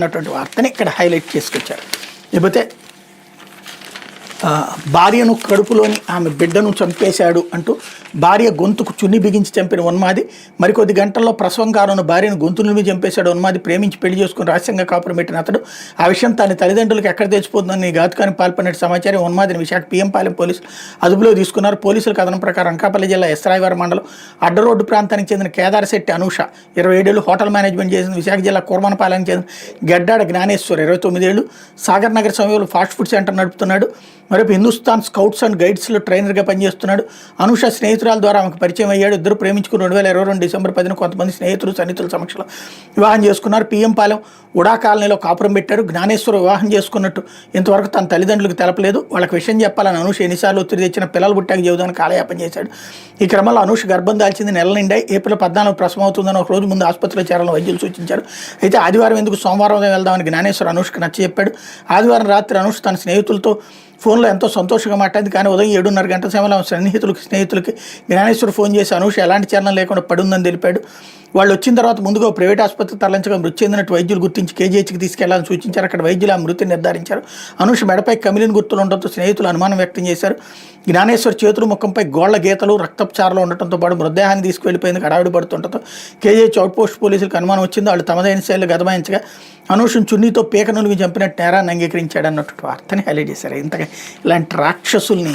అన్నటువంటి వార్తని ఇక్కడ హైలైట్ చేసుకొచ్చారు. లేకపోతే భార్యను కడుపులోని ఆమె బిడ్డను చంపేశాడు అంటూ భార్య గొంతుకు చున్ని బిగించి చంపిన ఉన్మాది, మరికొద్ది గంటల్లో ప్రసవం కానున్న భార్యను గొంతు నిలిమి చంపేశాడు ఉన్మాది. ప్రేమించి పెళ్లి చేసుకుని రహస్యంగా కాపురం పెట్టిన అతడు ఆ విషయం తన తల్లిదండ్రులకు ఎక్కడ తెచ్చిపోతుందని ఘాతుకానికి పాల్పడినట్టు సమాచారం. ఉన్మాదిని విశాఖ పిఎంపాలెం పోలీసులు అదుపులో తీసుకున్నారు. పోలీసుల కథనం ప్రకారం అనకాపల్లి జిల్లా ఎస్రాయవరం మండలం అడ్డరోడ్డు ప్రాంతానికి చెందిన కేదారశెట్టి అనూష 27 ఏళ్ళు హోటల్ మేనేజ్మెంట్ చేసింది. విశాఖ జిల్లా కూర్మనపాలెంకి చెందిన గడ్డాడ జ్ఞానేశ్వర్ 29 ఏళ్ళు సాగర్ నగర్ సమయంలో ఫాస్ట్ ఫుడ్ సెంటర్ నడుపుతున్నాడు. మరొక హిందుస్థాన్ స్కౌట్స్ అండ్ గైడ్స్లో ట్రైనర్గా పనిచేస్తున్నాడు. అనూష స్నేహితురాల ద్వారా ఆమెకు పరిచయం అయ్యాడు. ఇద్దరు ప్రేమించుకుని 2022 డిసెంబర్ 10 కొంతమంది స్నేహితులు సన్నిహితుల సమక్షంలో వివాహం చేసుకున్నారు. పిఎంపాలెం ఉడా కాలనీలో కాపురం పెట్టారు. జ్ఞానేశ్వర్ వివాహం చేసుకున్నట్టు ఇంతవరకు తన తల్లిదండ్రులకు తెలపలేదు. వాళ్ళకి విషయం చెప్పాలని అనూష ఎన్నిసార్లు ఒత్తిడి తెచ్చిన పిల్లలు పుట్టాక జీవితానికి కాలయాపన చేశాడు. ఈ క్రమంలో అనూష గర్భం దాల్చింది నెలల నిండాయి. ఏప్రిల్ 14 ప్రసవం అవుతుందని ఒక రోజు ముందు ఆసుపత్రిలో చేరాలని వైద్యులు సూచించారు. అయితే ఆదివారం ఎందుకు సోమవారం వెళ్దామని జ్ఞానేశ్వర్ అనూషకు నచ్చజెప్పాడు. ఆదివారం రాత్రి అనూష తన స్నేహితులతో ఫోన్లో ఎంతో సంతోషంగా మాట్లాడింది. కానీ ఉదయం 7:30 గంటల సమయంలో స్నేహితులకి జ్ఞానేశ్వర్ ఫోన్ చేసి అనూష ఎలాంటి చలనం లేకుండా పడి ఉందని తెలిపాడు. వాళ్ళు వచ్చిన తర్వాత ముందుగా ప్రైవేట్ ఆసుపత్రి తరలించగా మృతి చెందినట్టు వైద్యులు గుర్తించి కేజీహెచ్కి తీసుకెళ్లాలని సూచించారు. అక్కడ వైద్యులు ఆ మృతిని నిర్ధారించారు. అనూష మెడపై కమిలిన గుర్తులు ఉండడంతో స్నేహితులు అనుమానం వ్యక్తం చేశారు. జ్ఞానేశ్వర్ చేతులు ముఖంపై గోళ్ల గీతలు రక్తపుచారలు ఉండటంతో పాటు మృతదేహాన్ని తీసుకువెళ్ళిపోయింది. హడావిడి పడుతుండటంతో కేజీహెచ్ అవుట్పోస్ట్ పోలీసులకు అనుమానం వచ్చింది. వాళ్ళు తమదైన శైలిలో గదమాయించగా అనూషను చున్నీతో పీక నులిమి చంపినట్టు నేరాన్ని అంగీకరించాడు అన్నట్టు వార్తని హైలైట్ చేశారు. ఇంతగా ఇలాంటి రాక్షసుల్ని